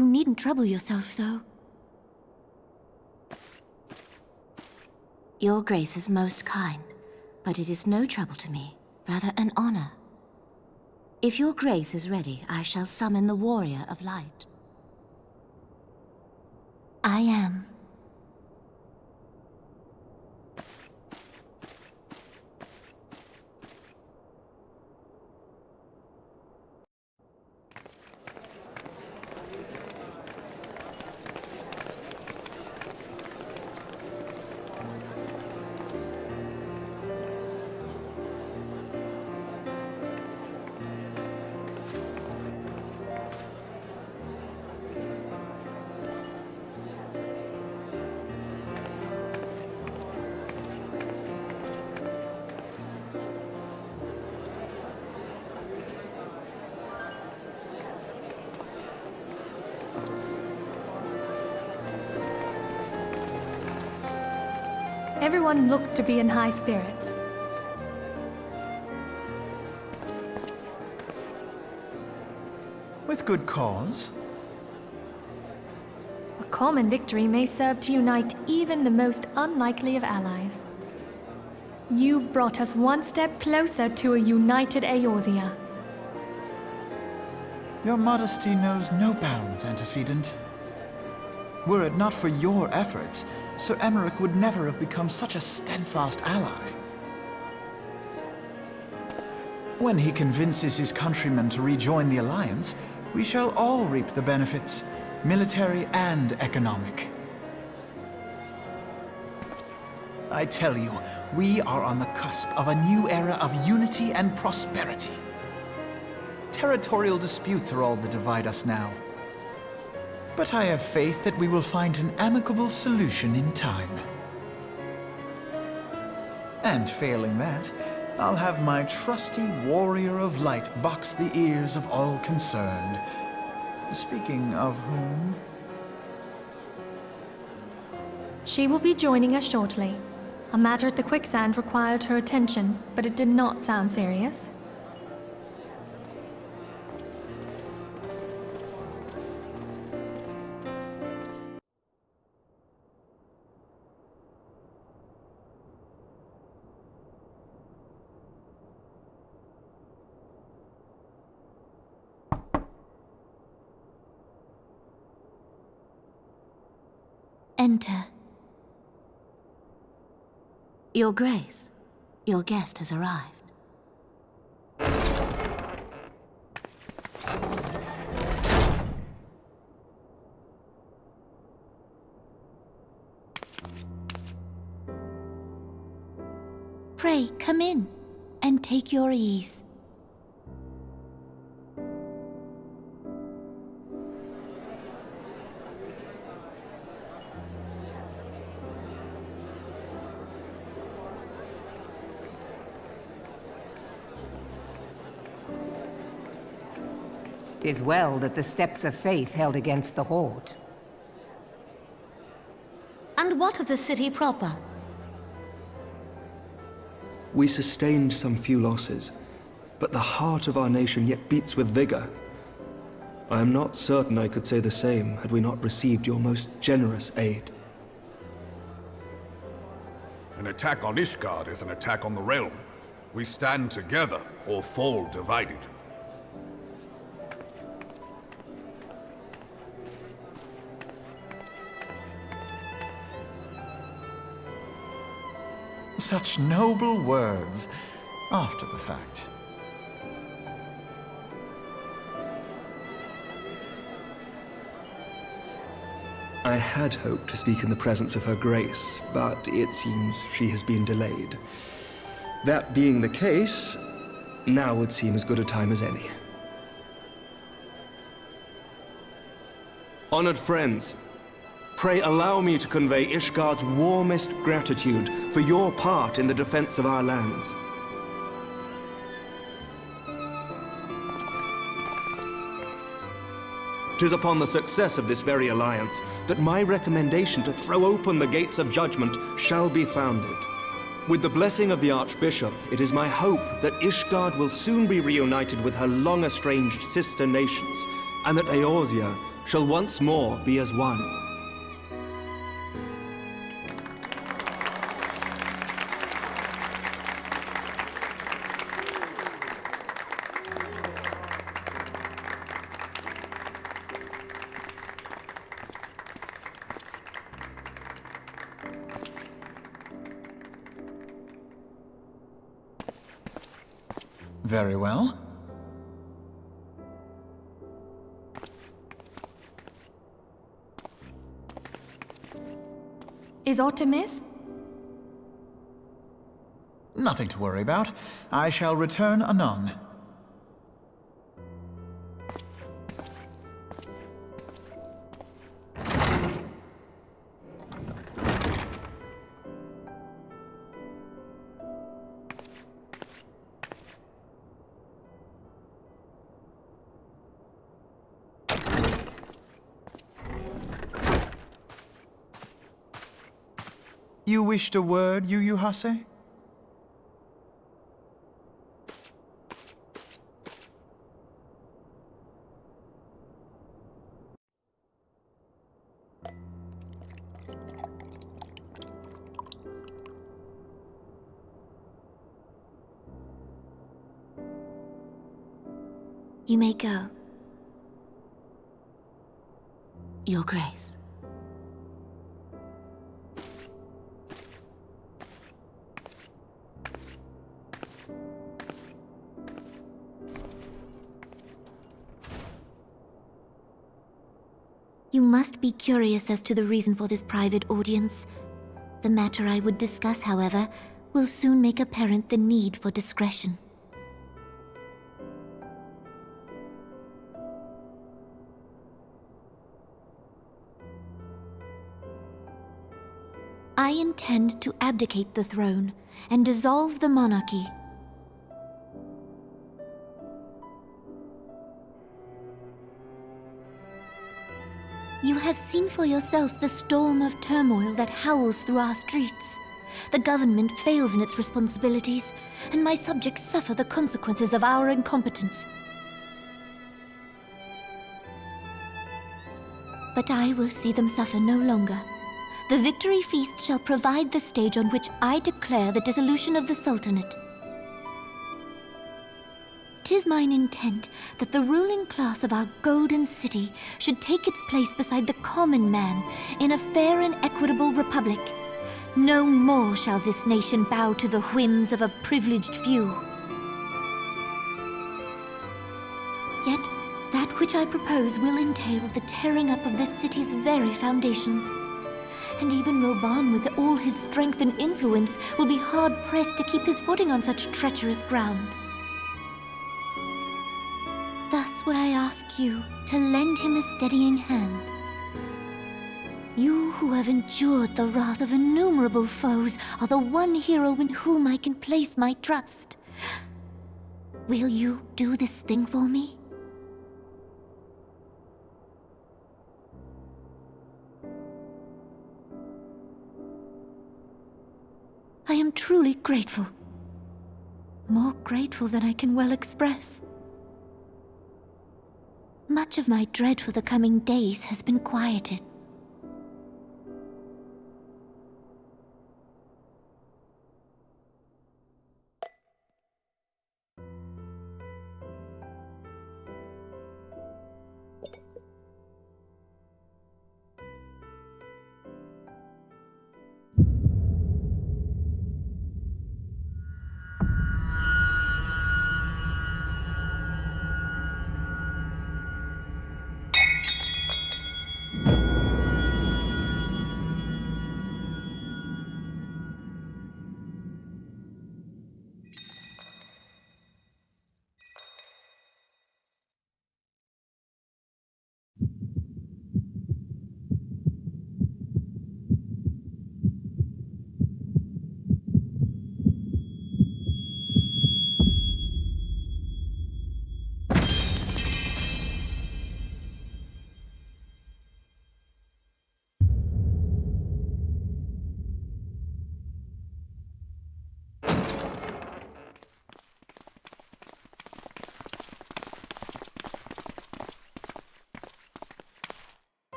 You needn't trouble yourself so. Your grace is most kind, but it is no trouble to me, rather an honor. If your grace is ready, I shall summon the warrior of light. I am. Everyone looks to be in high spirits. With good cause. A common victory may serve to unite even the most unlikely of allies. You've brought us one step closer to a united Eorzea. Your modesty knows no bounds, antecedent. Were it not for your efforts, Sir Emmerich would never have become such a steadfast ally. When he convinces his countrymen to rejoin the Alliance, we shall all reap the benefits, military and economic. I tell you, we are on the cusp of a new era of unity and prosperity. Territorial disputes are all that divide us now. But I have faith that we will find an amicable solution in time. And failing that, I'll have my trusty warrior of light box the ears of all concerned. Speaking of whom... She will be joining us shortly. A matter at the quicksand required her attention, but it did not sound serious. Enter. Your Grace, your guest has arrived. Pray, come in, and take your ease. "'Tis well that the steps of faith held against the Horde." And what of the city proper? We sustained some few losses, but the heart of our nation yet beats with vigor. I am not certain I could say the same had we not received your most generous aid. An attack on Ishgard is an attack on the realm. We stand together or fall divided. Such noble words, after the fact. I had hoped to speak in the presence of her grace, but it seems she has been delayed. That being the case, now would seem as good a time as any. Honored friends, pray allow me to convey Ishgard's warmest gratitude for your part in the defense of our lands. Tis upon the success of this very alliance that my recommendation to throw open the gates of judgment shall be founded. With the blessing of the Archbishop, it is my hope that Ishgard will soon be reunited with her long-estranged sister nations, and that Eorzea shall once more be as one. Very well. Is aught amiss? Nothing to worry about. I shall return anon. You wished a word, Yu Hase? You may go. Your Grace. You must be curious as to the reason for this private audience. The matter I would discuss, however, will soon make apparent the need for discretion. I intend to abdicate the throne and dissolve the monarchy. You have seen for yourself the storm of turmoil that howls through our streets. The government fails in its responsibilities, and my subjects suffer the consequences of our incompetence. But I will see them suffer no longer. The victory feast shall provide the stage on which I declare the dissolution of the Sultanate. 'Tis mine intent that the ruling class of our golden city should take its place beside the common man in a fair and equitable republic. No more shall this nation bow to the whims of a privileged few. Yet, that which I propose will entail the tearing up of this city's very foundations. And even Roban, with all his strength and influence, will be hard-pressed to keep his footing on such treacherous ground. Thus would I ask you to lend him a steadying hand. You who have endured the wrath of innumerable foes are the one hero in whom I can place my trust. Will you do this thing for me? I am truly grateful. More grateful than I can well express. Much of my dread for the coming days has been quieted.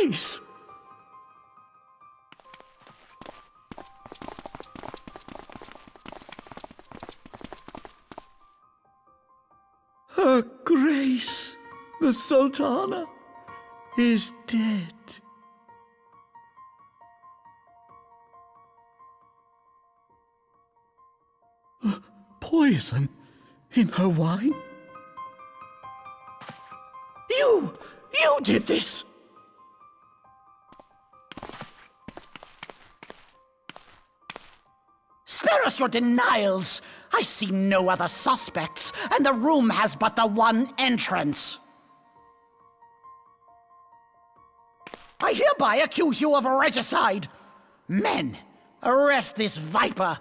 Grace! Her Grace, the Sultana, is dead. Poison in her wine? You did this! Spare us your denials! I see no other suspects, and the room has but the one entrance. I hereby accuse you of regicide! Men, arrest this viper!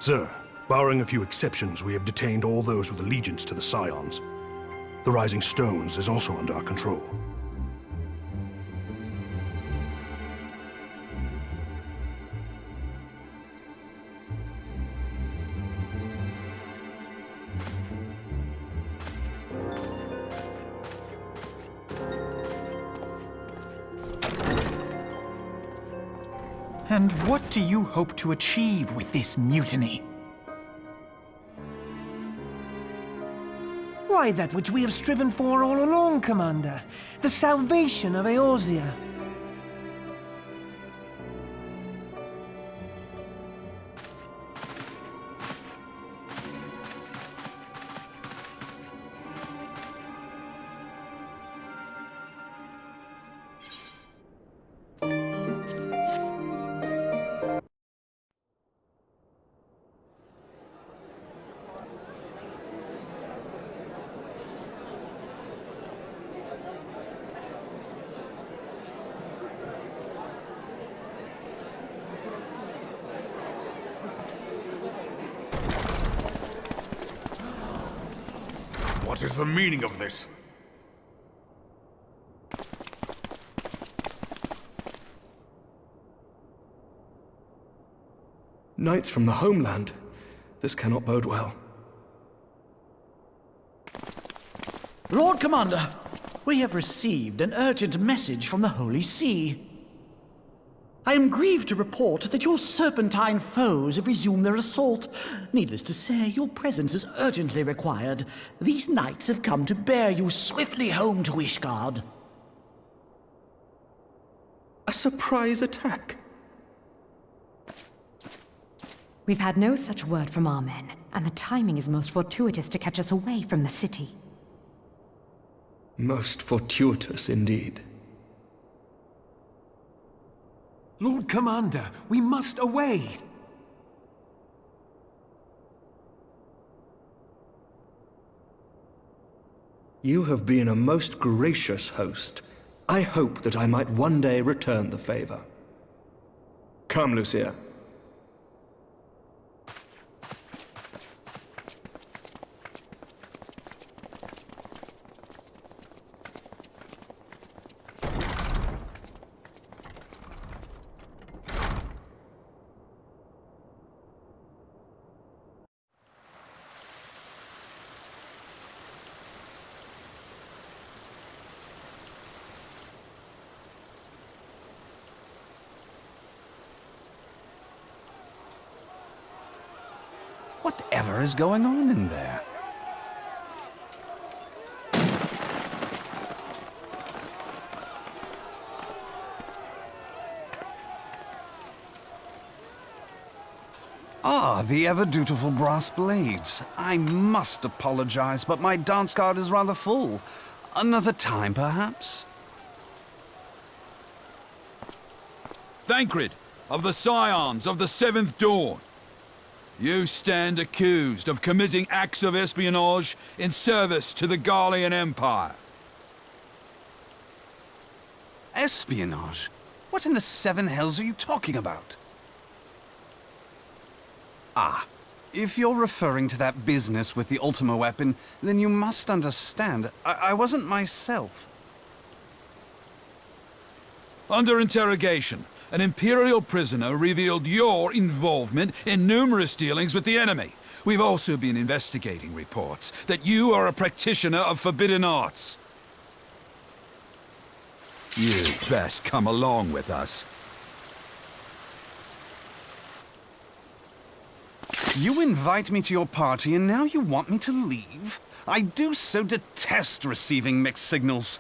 Sir, barring a few exceptions, we have detained all those with allegiance to the Scions. The Rising Stones is also under our control. And what do you hope to achieve with this mutiny? Why, that which we have striven for all along, Commander. The salvation of Eorzea. What is the meaning of this? Knights from the homeland. This cannot bode well. Lord Commander, we have received an urgent message from the Holy See. I am grieved to report that your serpentine foes have resumed their assault. Needless to say, your presence is urgently required. These knights have come to bear you swiftly home to Ishgard. A surprise attack? We've had no such word from our men, and the timing is most fortuitous to catch us away from the city. Most fortuitous indeed. Lord Commander, we must away! You have been a most gracious host. I hope that I might one day return the favor. Come, Lucia. Whatever is going on in there? Ah, the ever-dutiful brass blades. I must apologize, but my dance card is rather full. Another time, perhaps? Thancred, of the Scions of the Seventh Dawn. You stand accused of committing acts of espionage in service to the Garlean Empire. Espionage? What in the seven hells are you talking about? Ah, if you're referring to that business with the Ultima weapon, then you must understand, I wasn't myself. Under interrogation, an Imperial prisoner revealed your involvement in numerous dealings with the enemy. We've also been investigating reports that you are a practitioner of forbidden arts. You'd best come along with us. You invite me to your party and now you want me to leave? I do so detest receiving mixed signals.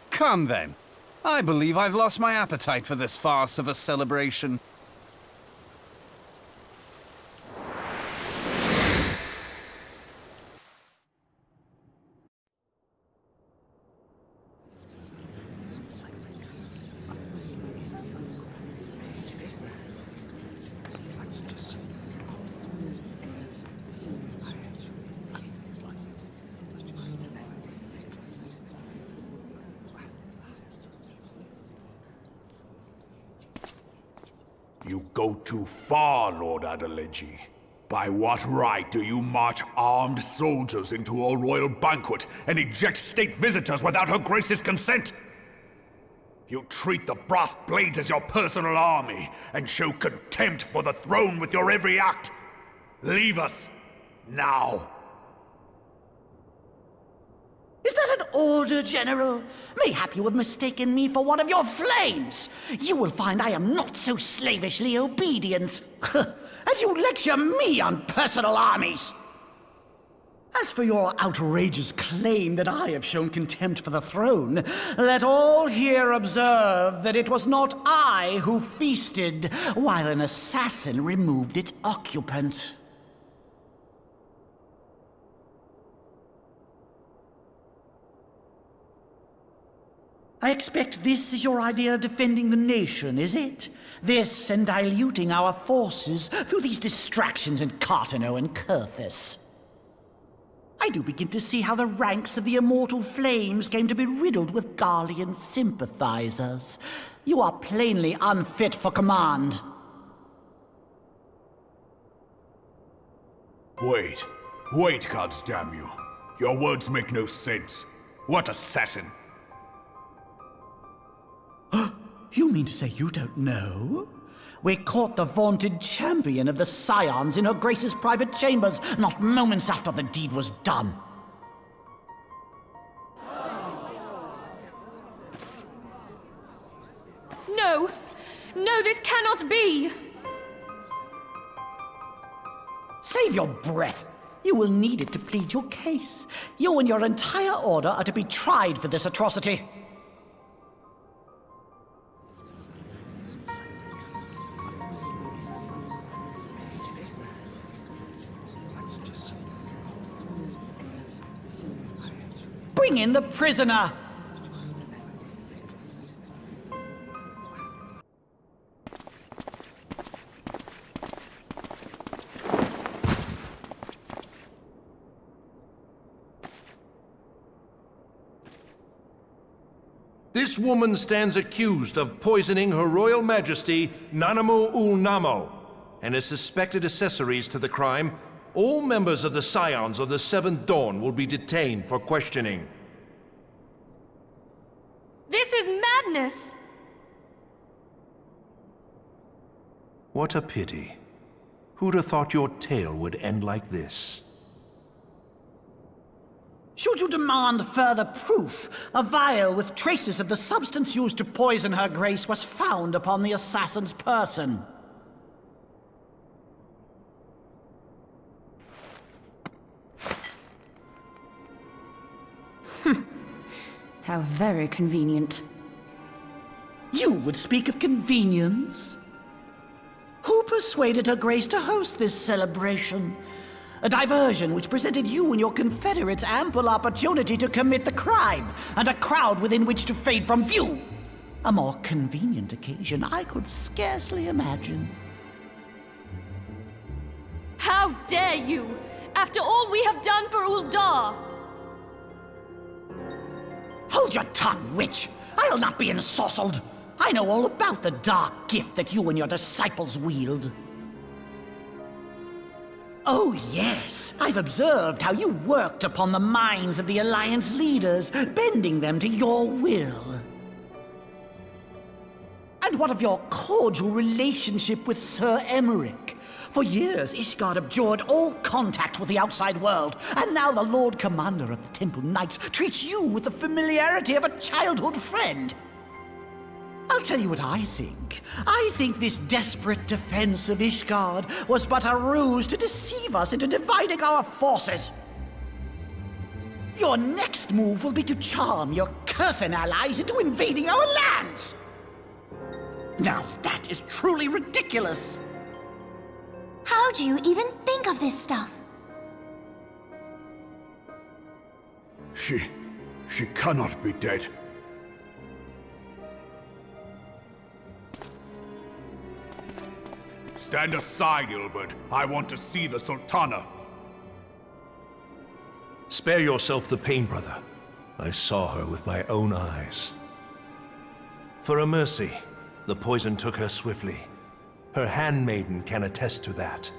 Come then. I believe I've lost my appetite for this farce of a celebration. You go too far, Lord Adeleji. By what right do you march armed soldiers into a royal banquet and eject state visitors without Her Grace's consent? You treat the brass blades as your personal army and show contempt for the throne with your every act. Leave us, now. Is that an order, General? Mayhap you have mistaken me for one of your flames. You will find I am not so slavishly obedient. As you lecture me on personal armies. As for your outrageous claim that I have shown contempt for the throne, let all here observe that it was not I who feasted while an assassin removed its occupant. I expect this is your idea of defending the nation, is it? This and diluting our forces through these distractions in Cartano and Coerthas. I do begin to see how the ranks of the immortal flames came to be riddled with Garlean sympathizers. You are plainly unfit for command. Wait, goddamn you. Your words make no sense. What assassin? You mean to say you don't know? We caught the vaunted champion of the Scions in Her Grace's private chambers, not moments after the deed was done. No! No, this cannot be! Save your breath. You will need it to plead your case. You and your entire order are to be tried for this atrocity. Bring in the prisoner! This woman stands accused of poisoning Her Royal Majesty Nanamu ul Namo and is suspected accessories to the crime. All members of the Scions of the Seventh Dawn will be detained for questioning. This is madness! What a pity. Who'd have thought your tale would end like this? Should you demand further proof, a vial with traces of the substance used to poison Her Grace was found upon the assassin's person. How very convenient. You would speak of convenience? Who persuaded Her Grace to host this celebration? A diversion which presented you and your confederates ample opportunity to commit the crime, and a crowd within which to fade from view. A more convenient occasion I could scarcely imagine. How dare you! After all we have done for Uldah! Hold your tongue, witch! I'll not be ensorcelled. I know all about the dark gift that you and your disciples wield. Oh, yes. I've observed how you worked upon the minds of the Alliance leaders, bending them to your will. And what of your cordial relationship with Sir Emmerich? For years, Ishgard abjured all contact with the outside world, and now the Lord Commander of the Temple Knights treats you with the familiarity of a childhood friend. I'll tell you what I think. I think this desperate defense of Ishgard was but a ruse to deceive us into dividing our forces. Your next move will be to charm your Coerthan allies into invading our lands. Now that is truly ridiculous. How do you even think of this stuff? She cannot be dead. Stand aside, Ilbert. I want to see the Sultana. Spare yourself the pain, brother. I saw her with my own eyes. For a mercy, the poison took her swiftly. Her handmaiden can attest to that.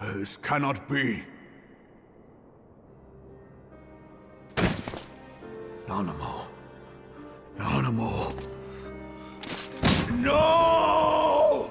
This cannot be. Nanamo. Nanamo. No!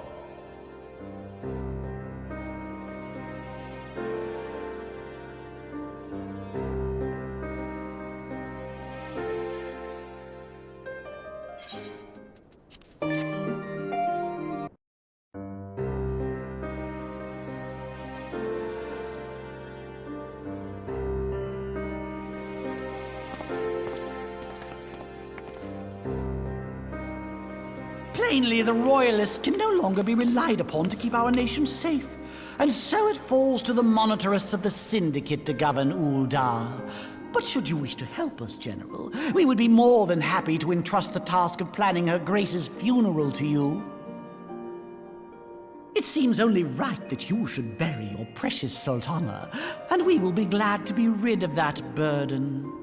Plainly, the Royalists can no longer be relied upon to keep our nation safe. And so it falls to the monitorists of the Syndicate to govern Uldah. But should you wish to help us, General, we would be more than happy to entrust the task of planning Her Grace's funeral to you. It seems only right that you should bury your precious Sultana, and we will be glad to be rid of that burden.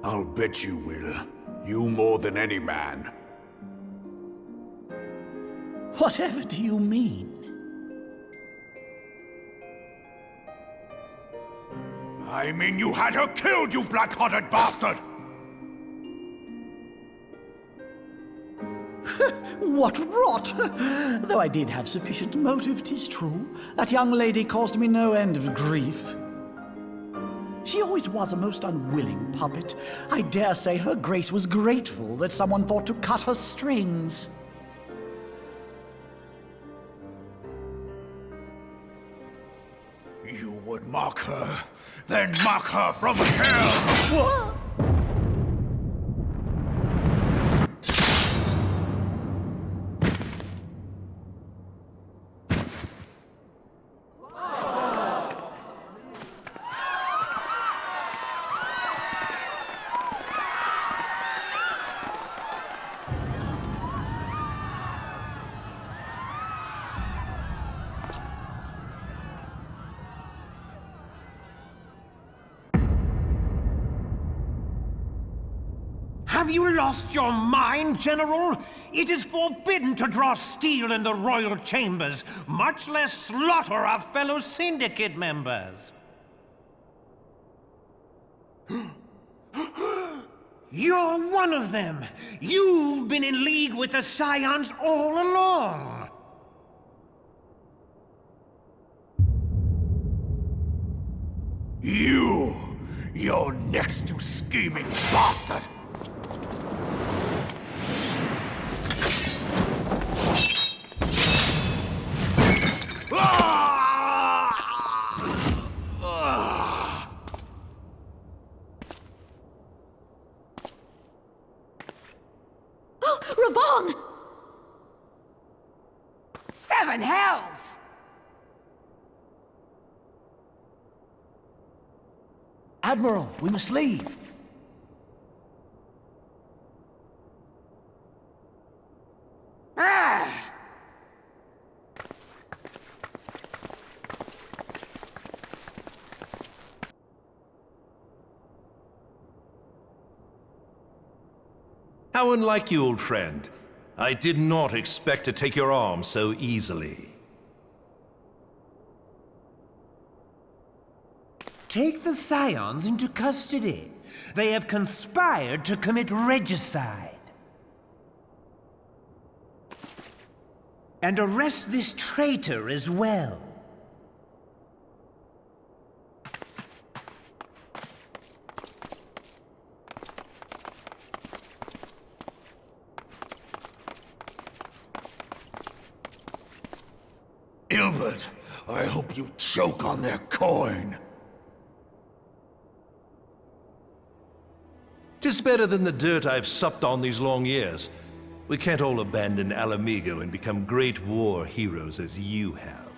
I'll bet you will. You more than any man. Whatever do you mean? I mean you had her killed, you black-hearted bastard! What rot! Though I did have sufficient motive, 'tis true. That young lady caused me no end of grief. She always was a most unwilling puppet. I dare say Her Grace was grateful that someone thought to cut her strings. You would mock her, then mock her from hell! What? Have you lost your mind, General? It is forbidden to draw steel in the royal chambers, much less slaughter our fellow Syndicate members. You're one of them! You've been in league with the Scions all along! You're next, you scheming bastard! Raban! 7 hells! Admiral, we must leave. How unlike you, old friend. I did not expect to take your arm so easily. Take the Scions into custody. They have conspired to commit regicide. And arrest this traitor as well. Ilbert, I hope you choke on their coin. 'Tis better than the dirt I've supped on these long years. We can't all abandon Alamigo and become great war heroes as you have.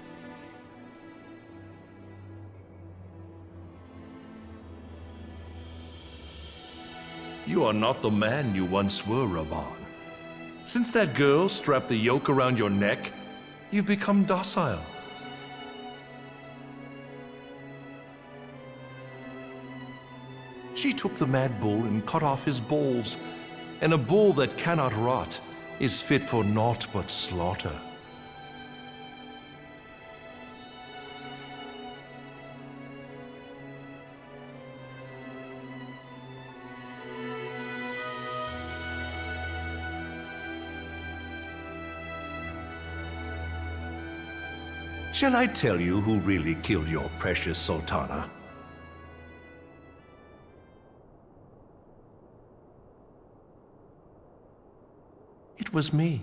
You are not the man you once were, Raban. Since that girl strapped the yoke around your neck, you've become docile. She took the mad bull and cut off his balls, and a bull that cannot rot is fit for naught but slaughter. Shall I tell you who really killed your precious Sultana? It was me.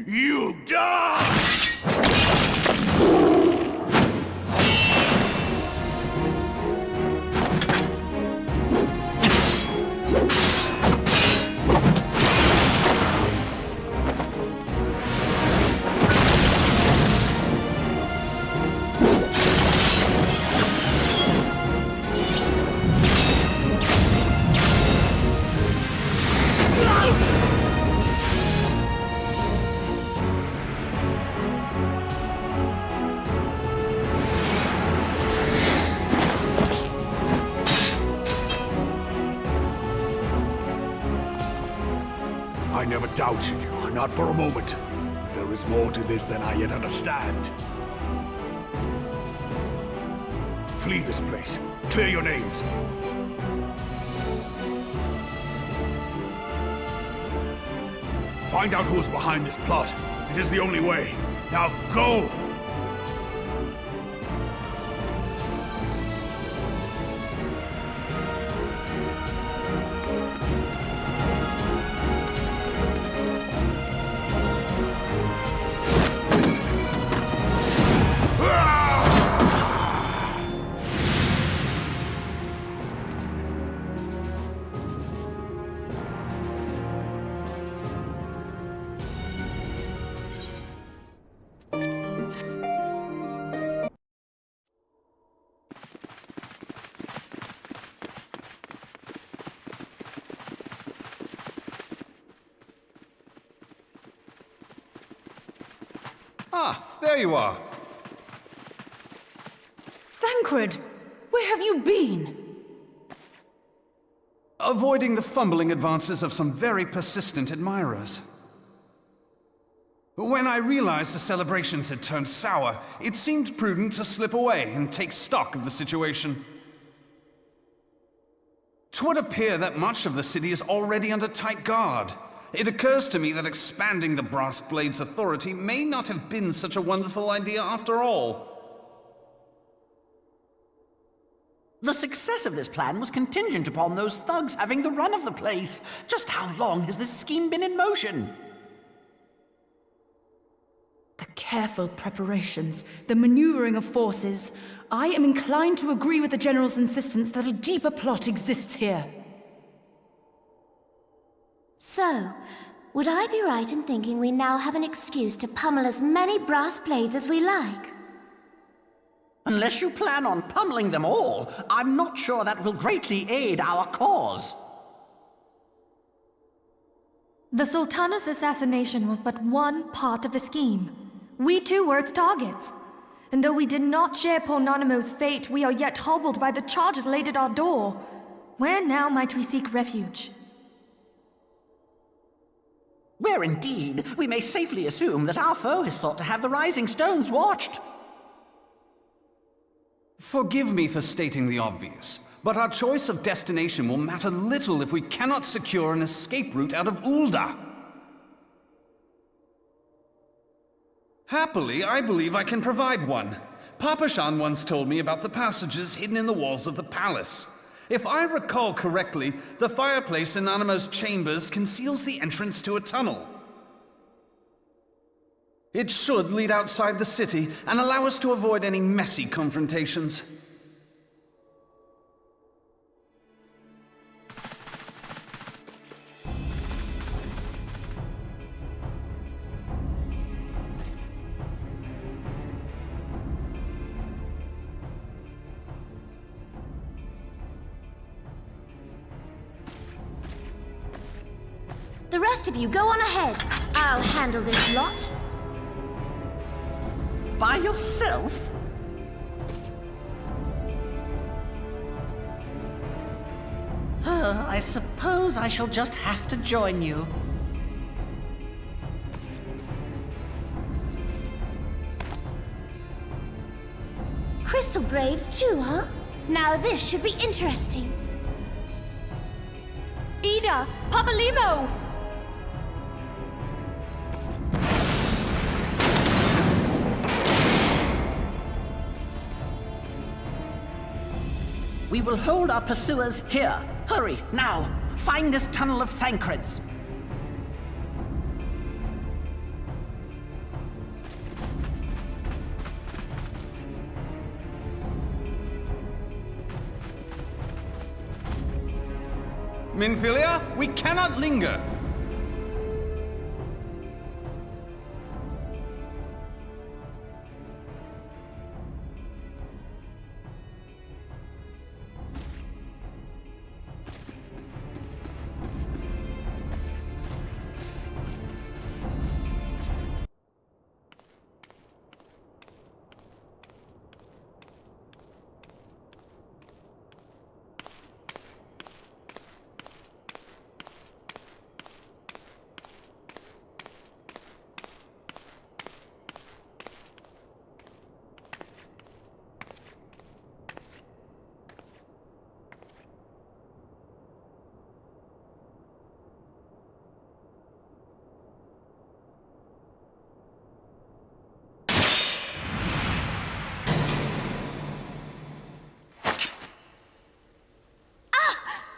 You die! I never doubted you, not for a moment. But there is more to this than I yet understand. Flee this place. Clear your names. Find out who is behind this plot. It is the only way. Now go! Ah, there you are. Thancred, where have you been? Avoiding the fumbling advances of some very persistent admirers. When I realized the celebrations had turned sour, it seemed prudent to slip away and take stock of the situation. 'Twould appear that much of the city is already under tight guard. It occurs to me that expanding the Brass Blade's authority may not have been such a wonderful idea after all. The success of this plan was contingent upon those thugs having the run of the place. Just how long has this scheme been in motion? The careful preparations, the maneuvering of forces. I am inclined to agree with the General's insistence that a deeper plot exists here. So, would I be right in thinking we now have an excuse to pummel as many brass blades as we like? Unless you plan on pummeling them all, I'm not sure that will greatly aid our cause. The Sultana's assassination was but one part of the scheme. We too were its targets. And though we did not share poor Nanamo's fate, we are yet hobbled by the charges laid at our door. Where now might we seek refuge? Where indeed we may safely assume that our foe is thought to have the Rising Stones watched. Forgive me for stating the obvious, but our choice of destination will matter little if we cannot secure an escape route out of Uldah. Happily, I believe I can provide one. Papa Shan once told me about the passages hidden in the walls of the palace. If I recall correctly, the fireplace in Nanamo's chambers conceals the entrance to a tunnel. It should lead outside the city and allow us to avoid any messy confrontations. The rest of you, go on ahead. I'll handle this lot. By yourself? I suppose I shall just have to join you. Crystal Graves too, huh? Now this should be interesting. Ida! Papa Limo! We will hold our pursuers here. Hurry, now! Find this tunnel of Thancreds. Minfilia, we cannot linger!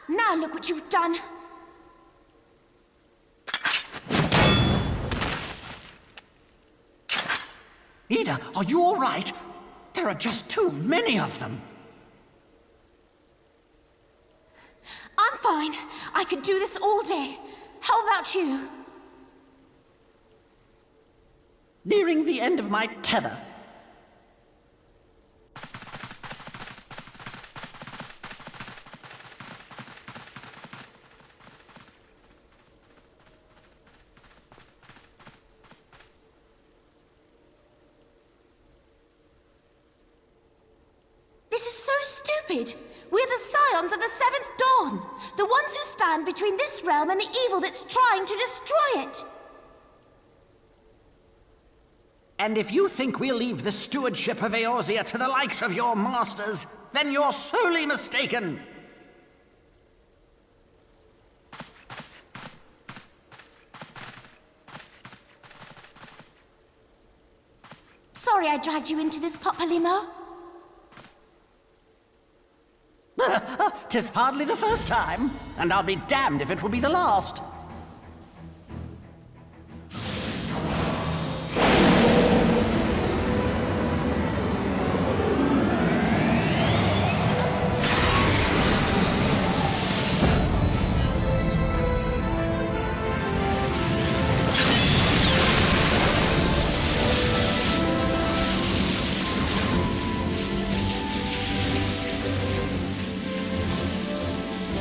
Now look what you've done. Ida, are you all right? There are just too many of them. I'm fine. I could do this all day. How about you? Nearing the end of my tether. We're the scions of the Seventh Dawn, the ones who stand between this realm and the evil that's trying to destroy it. And if you think we'll leave the stewardship of Eorzea to the likes of your masters, then you're sorely mistaken. Sorry I dragged you into this, Papa Limo. 'Tis hardly the first time, and I'll be damned if it will be the last.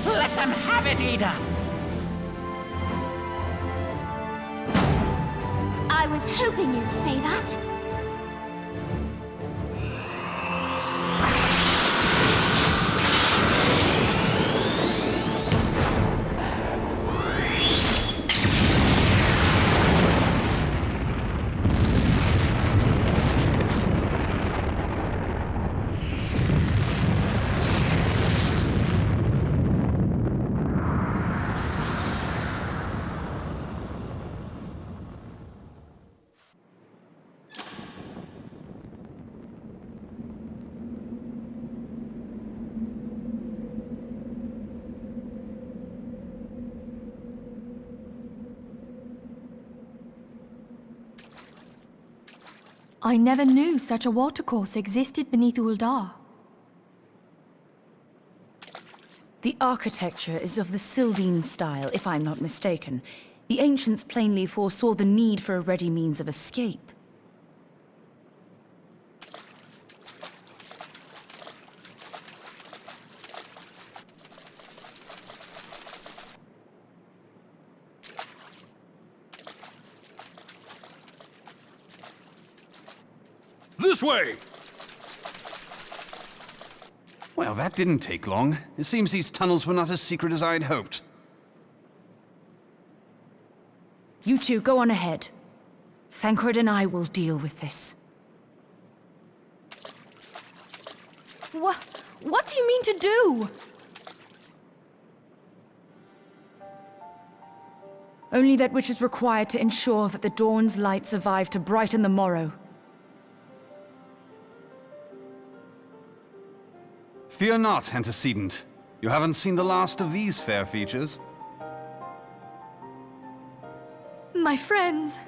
Let them have it, Ida! I was hoping you'd say that. I never knew such a watercourse existed beneath Uldah. The architecture is of the Sildine style, if I'm not mistaken. The ancients plainly foresaw the need for a ready means of escape. This way! Well, that didn't take long. It seems these tunnels were not as secret as I'd hoped. You two go on ahead. Thancred and I will deal with this. What do you mean to do? Only that which is required to ensure that the dawn's light survive to brighten the morrow. Fear not, antecedent. You haven't seen the last of these fair features. My friends.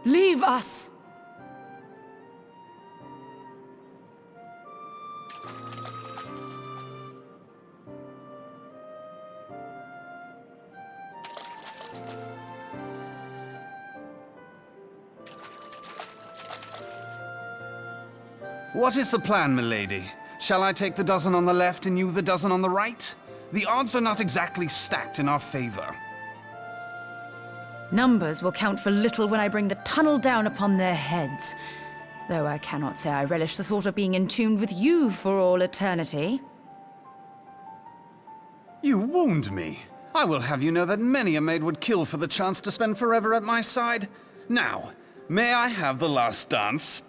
Leave us! What is the plan, milady? Shall I take the dozen on the left and you the dozen on the right? The odds are not exactly stacked in our favor. Numbers will count for little when I bring the tunnel down upon their heads. Though I cannot say I relish the thought of being entombed with you for all eternity. You wound me. I will have you know that many a maid would kill for the chance to spend forever at my side. Now, may I have the last dance?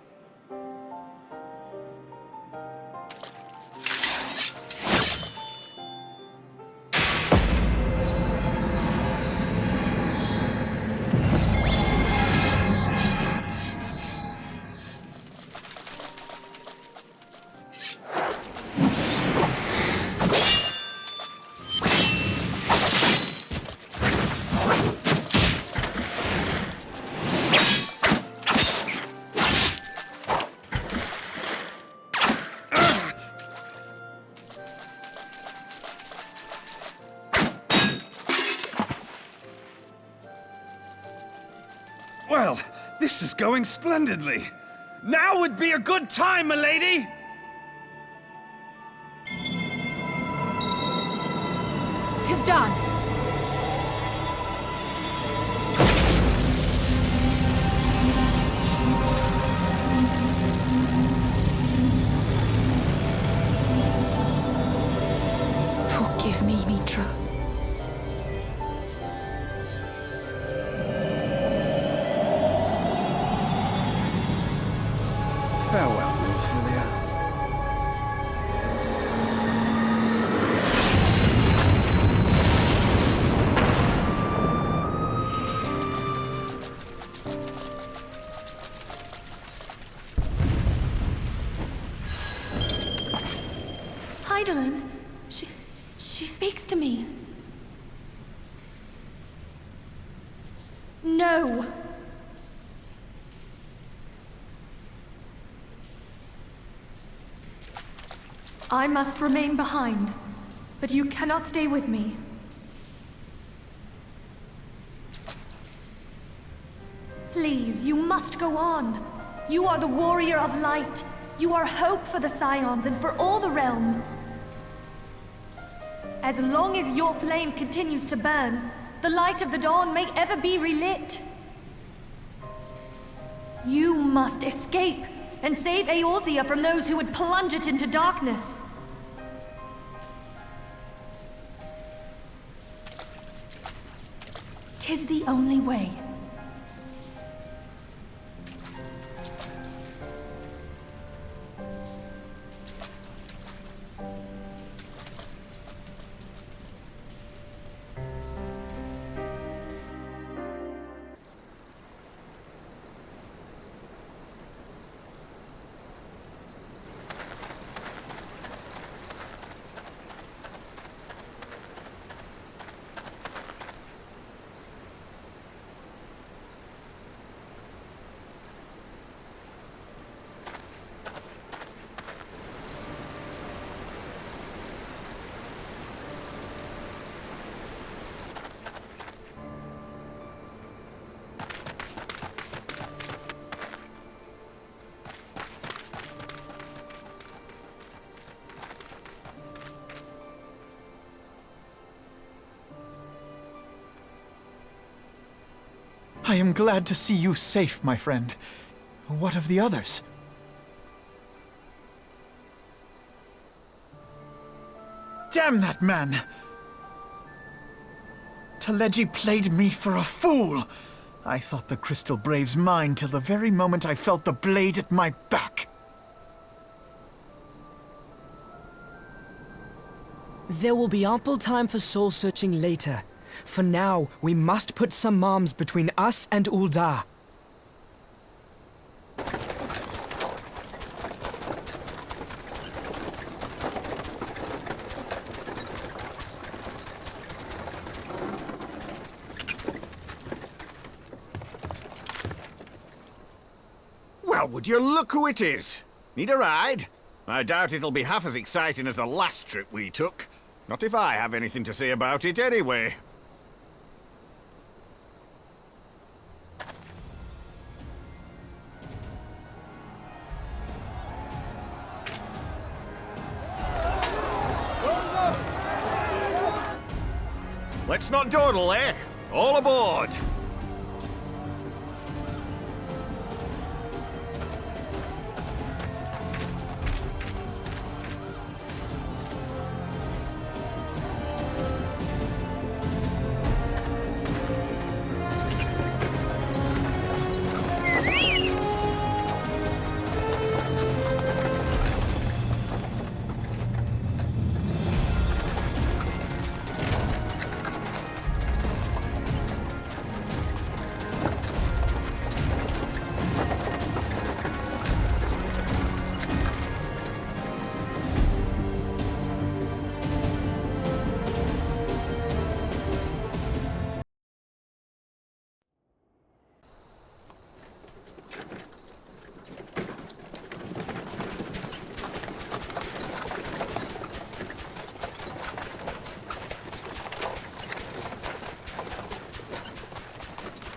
Well, this is going splendidly. Now would be a good time, milady! 'Tis done! Forgive me, Mitra. Farewell, Ophelia. Heidelin, she speaks to me. No. I must remain behind, but you cannot stay with me. Please, you must go on. You are the warrior of light. You are hope for the Scions and for all the realm. As long as your flame continues to burn, the light of the dawn may ever be relit. You must escape and save Eorzea from those who would plunge it into darkness. 'Tis the only way. I am glad to see you safe, my friend. What of the others? Damn that man! Taleji played me for a fool! I thought the Crystal Brave's mine till the very moment I felt the blade at my back. There will be ample time for soul-searching later. For now, we must put some arms between us and Uldah. Well, would you look who it is? Need a ride? I doubt it'll be half as exciting as the last trip we took. Not if I have anything to say about it anyway. Let's not dawdle, eh? All aboard!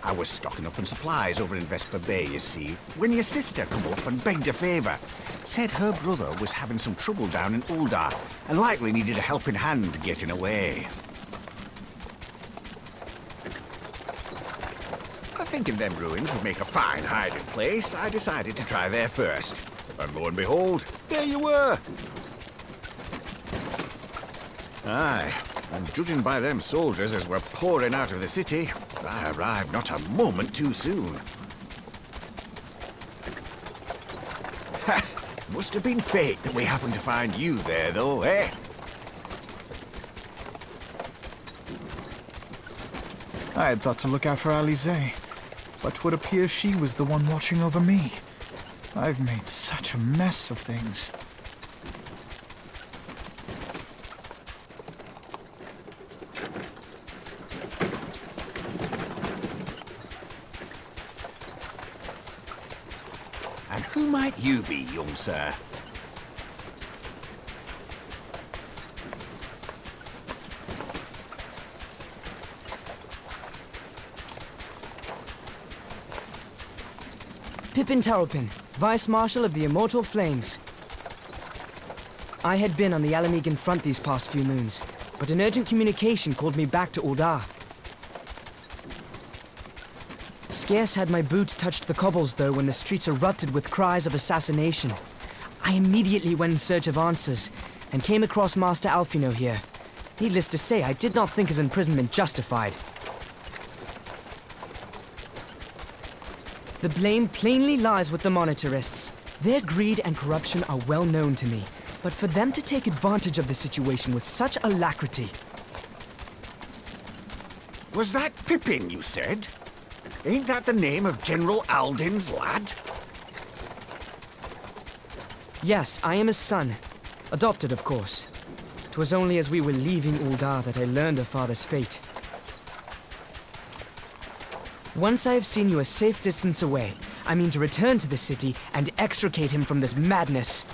I was stocking up on supplies over in Vesper Bay, you see, when your sister come up and begged a favour. Said her brother was having some trouble down in Uldah, and likely needed a helping hand getting away. Thinking them ruins would make a fine hiding place, I decided to try there first. And lo and behold, there you were! Aye, and judging by them soldiers as were pouring out of the city, I arrived not a moment too soon. Ha! Must have been fate that we happened to find you there, though, eh? I had thought to look out for Alize, but 'twould appear she was the one watching over me. I've made such a mess of things. And who might you be, young sir? Pippin Taropin, Vice Marshal of the Immortal Flames. I had been on the Alamegan front these past few moons, but an urgent communication called me back to Uldah. Scarce had my boots touched the cobbles, though, when the streets erupted with cries of assassination. I immediately went in search of answers, and came across Master Alfino here. Needless to say, I did not think his imprisonment justified. The blame plainly lies with the monetarists. Their greed and corruption are well known to me, but for them to take advantage of the situation with such alacrity... Was that Pippin, you said? Ain't that the name of General Alden's lad? Yes, I am his son. Adopted, of course. 'Twas only as we were leaving Uldah that I learned of father's fate. Once I have seen you a safe distance away, I mean to return to the city and extricate him from this madness.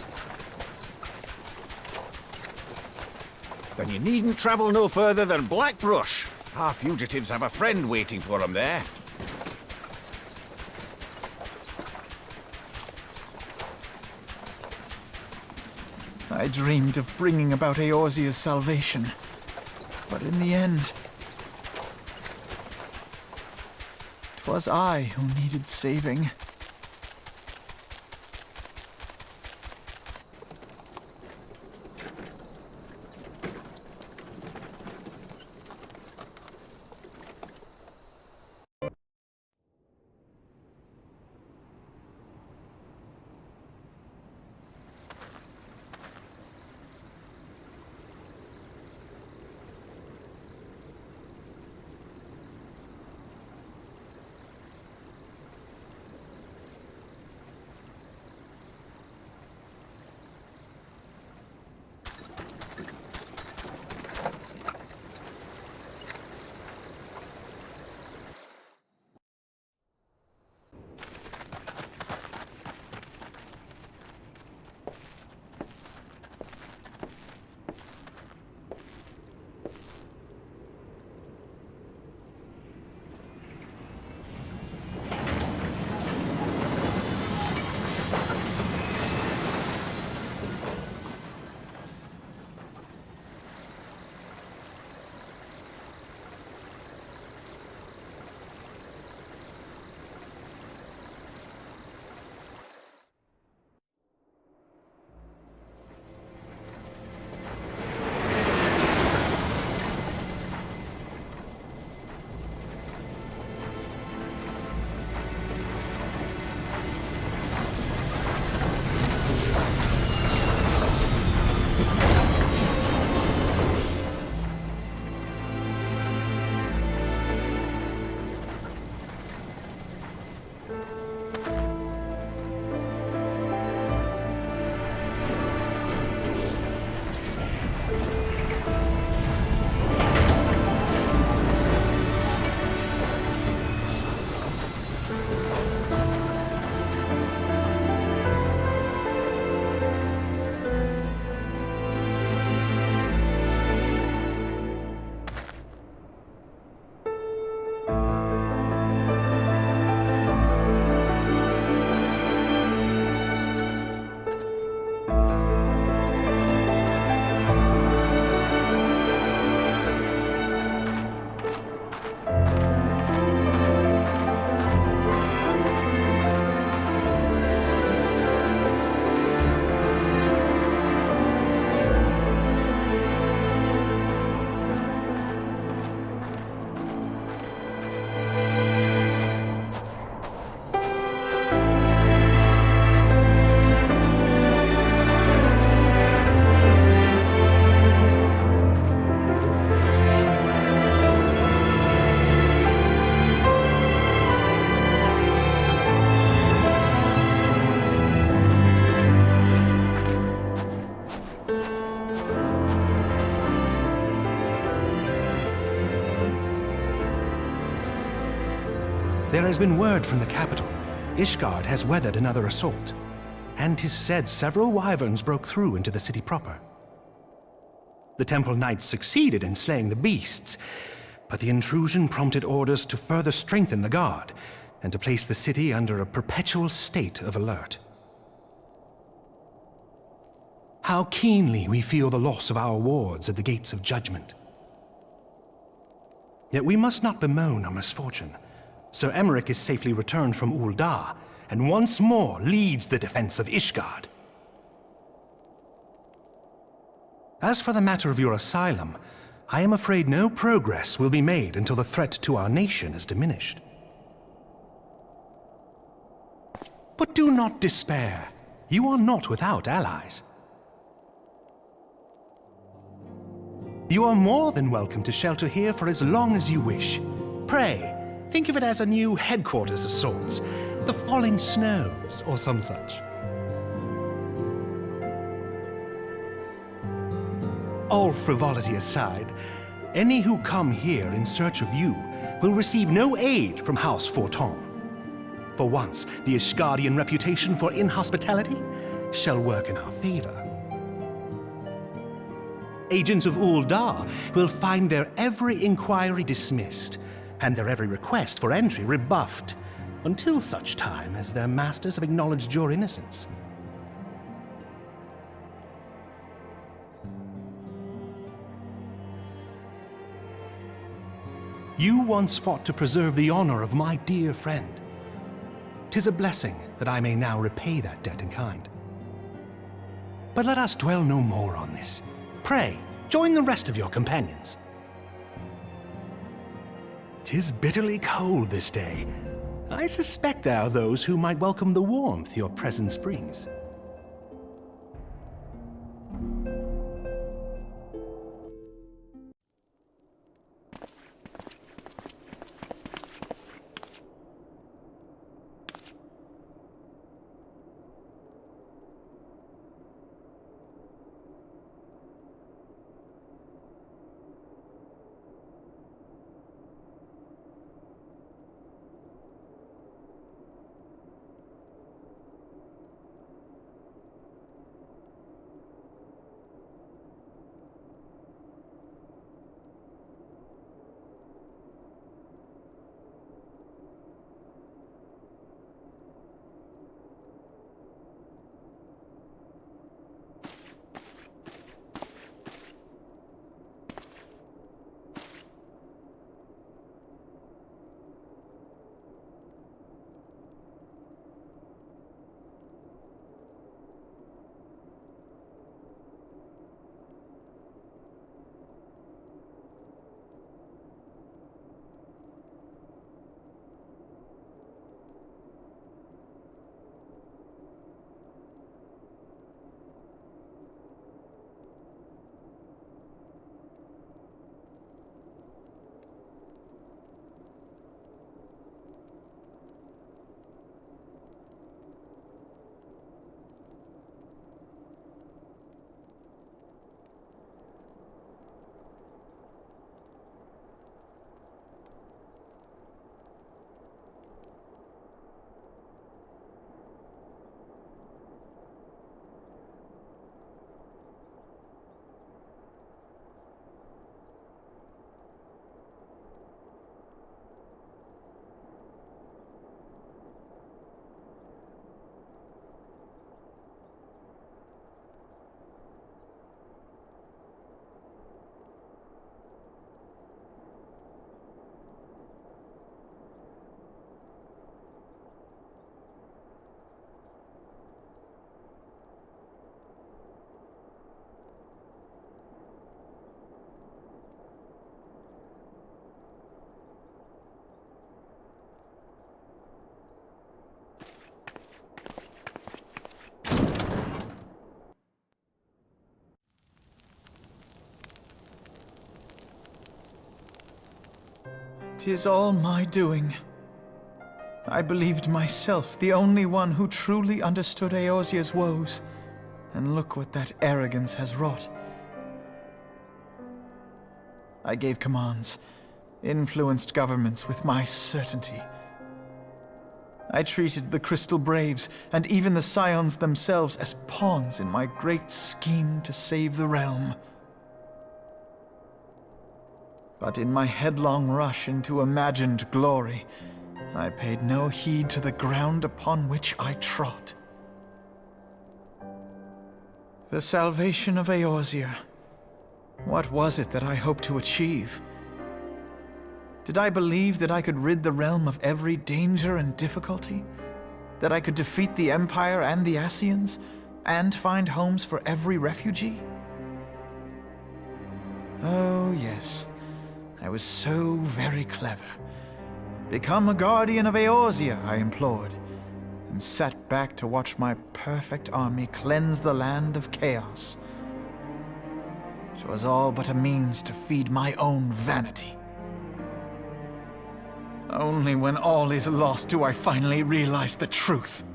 Then you needn't travel no further than Blackbrush. Our fugitives have a friend waiting for them there. I dreamed of bringing about Eorzea's salvation, but in the end, 'Twas I who needed saving. There has been word from the capital. Ishgard has weathered another assault, and 'tis said several wyverns broke through into the city proper. The temple knights succeeded in slaying the beasts, but the intrusion prompted orders to further strengthen the guard and to place the city under a perpetual state of alert. How keenly we feel the loss of our wards at the gates of judgment. Yet we must not bemoan our misfortune. Sir Emmerich is safely returned from Uldah, and once more leads the defense of Ishgard. As for the matter of your asylum, I am afraid no progress will be made until the threat to our nation is diminished. But do not despair. You are not without allies. You are more than welcome to shelter here for as long as you wish. Pray, think of it as a new headquarters of sorts. The falling snows, or some such. All frivolity aside, any who come here in search of you will receive no aid from House Forton. For once, the Ishgardian reputation for inhospitality shall work in our favor. Agents of Uldah will find their every inquiry dismissed, and their every request for entry rebuffed, until such time as their masters have acknowledged your innocence. You once fought to preserve the honor of my dear friend. 'Tis a blessing that I may now repay that debt in kind. But let us dwell no more on this. Pray, join the rest of your companions. 'Tis bitterly cold this day. I suspect there are those who might welcome the warmth your presence brings. "'Tis all my doing. I believed myself the only one who truly understood Eorzea's woes, and look what that arrogance has wrought. I gave commands, influenced governments with my certainty. I treated the Crystal Braves and even the Scions themselves as pawns in my great scheme to save the realm. But in my headlong rush into imagined glory, I paid no heed to the ground upon which I trod. The salvation of Eorzea. What was it that I hoped to achieve? Did I believe that I could rid the realm of every danger and difficulty? That I could defeat the Empire and the Ascians, and find homes for every refugee? Oh, yes. I was so very clever. Become a guardian of Eorzea, I implored, and sat back to watch my perfect army cleanse the land of chaos. 'Twas all but a means to feed my own vanity. Only when all is lost do I finally realize the truth.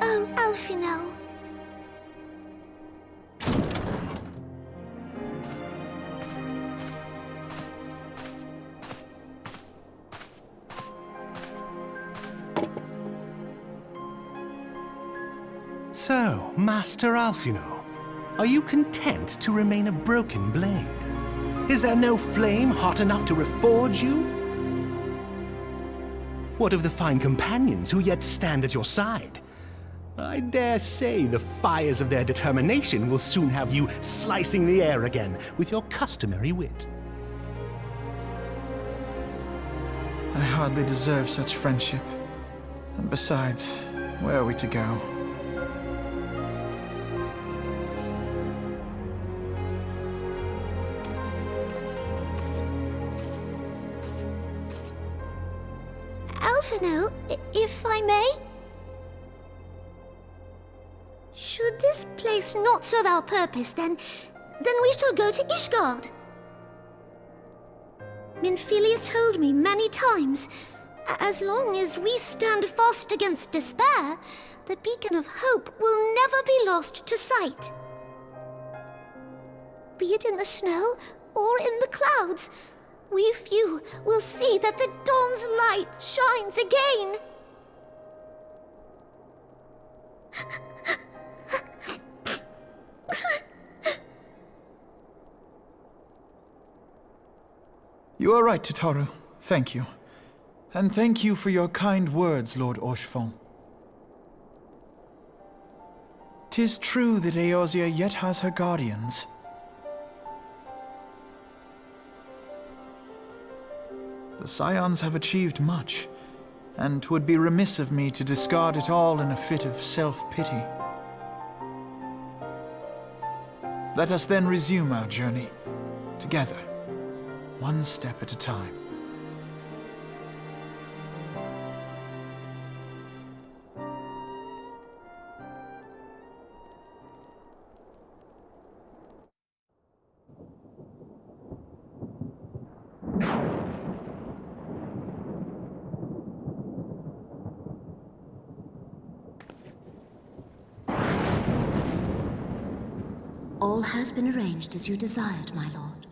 Oh, Alfino. So, Master Alfino, are you content to remain a broken blade? Is there no flame hot enough to reforge you? What of the fine companions who yet stand at your side? I dare say the fires of their determination will soon have you slicing the air again with your customary wit. I hardly deserve such friendship. And besides, where are we to go? Alphino, if I may? Should this place not serve our purpose, then we shall go to Ishgard. Minfilia told me many times, as long as we stand fast against despair, the beacon of hope will never be lost to sight. Be it in the snow or in the clouds, we few will see that the dawn's light shines again. You are right, Tataru. Thank you. And thank you for your kind words, Lord Orchefon. 'Tis true that Eorzea yet has her guardians. The Scions have achieved much, and 'twould be remiss of me to discard it all in a fit of self-pity. Let us then resume our journey, together, one step at a time. All has been arranged as you desired, my lord.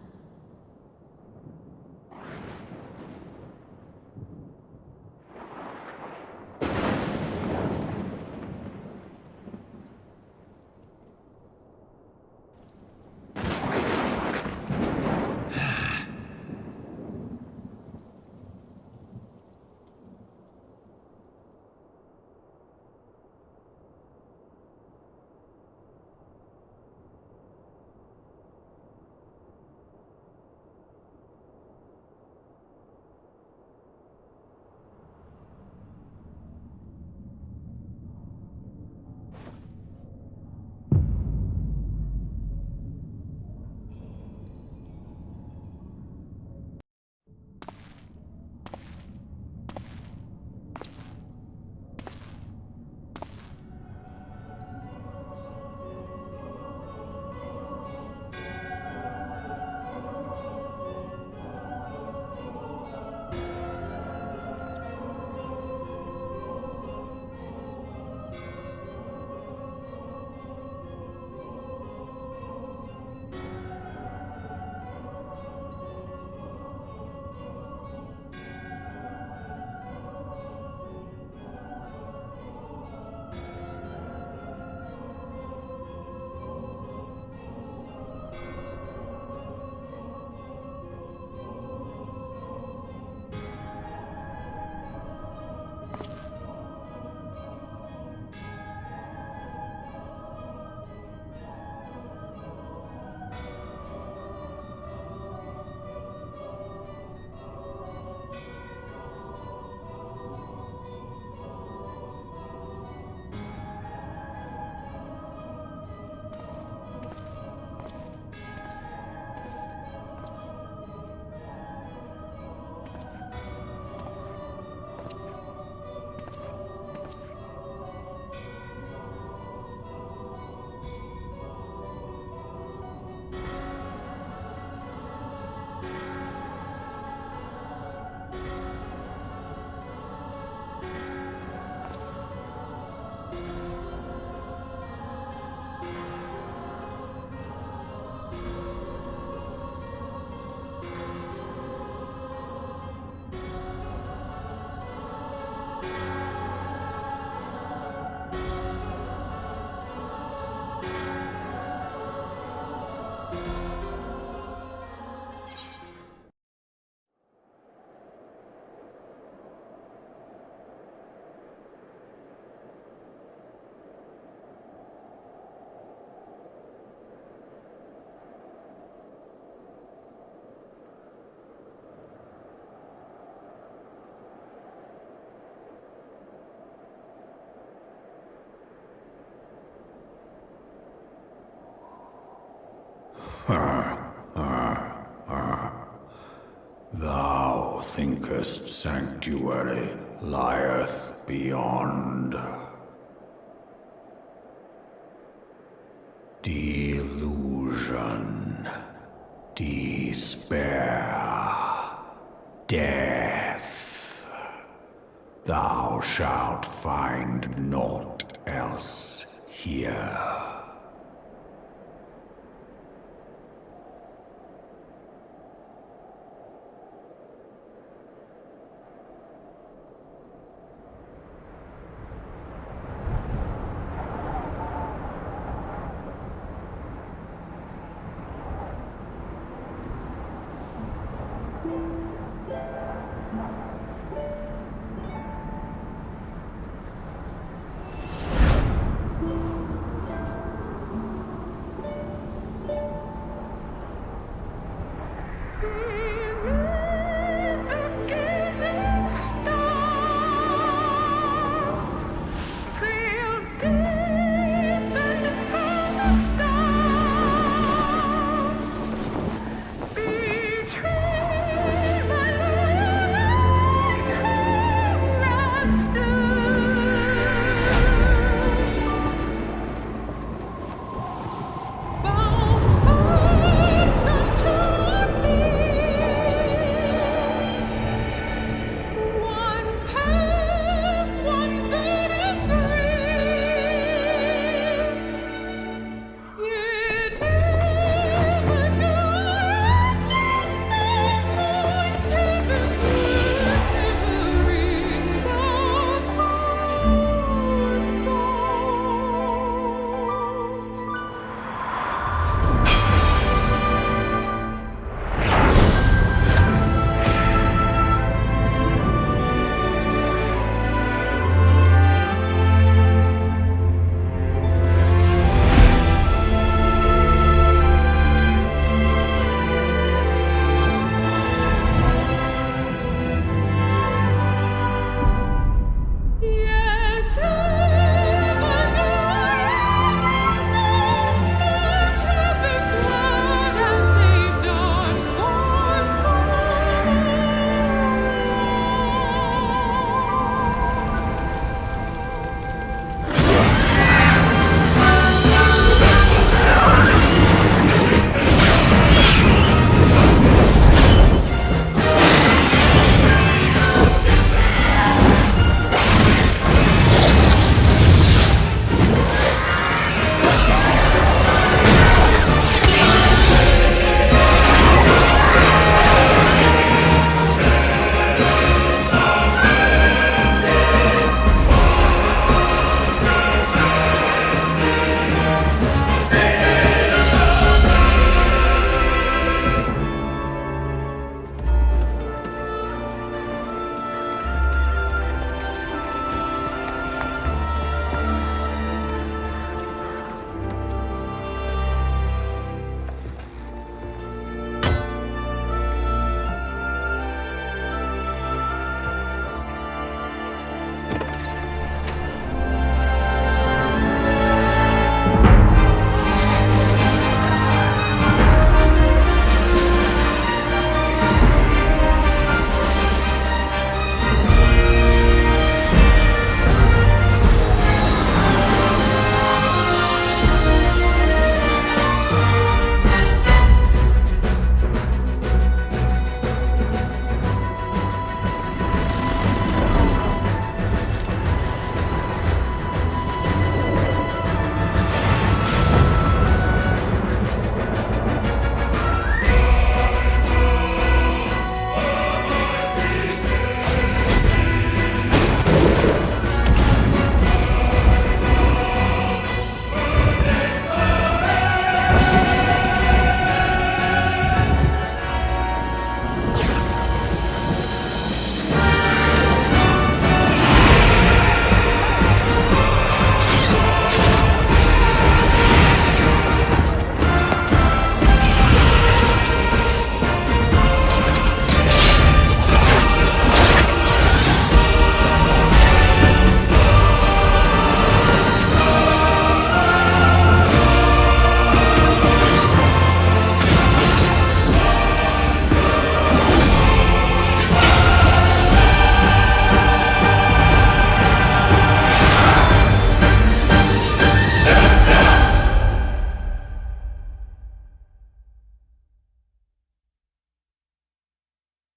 Thou thinkest sanctuary lieth beyond. Delusion, despair, death. Thou shalt find naught else here.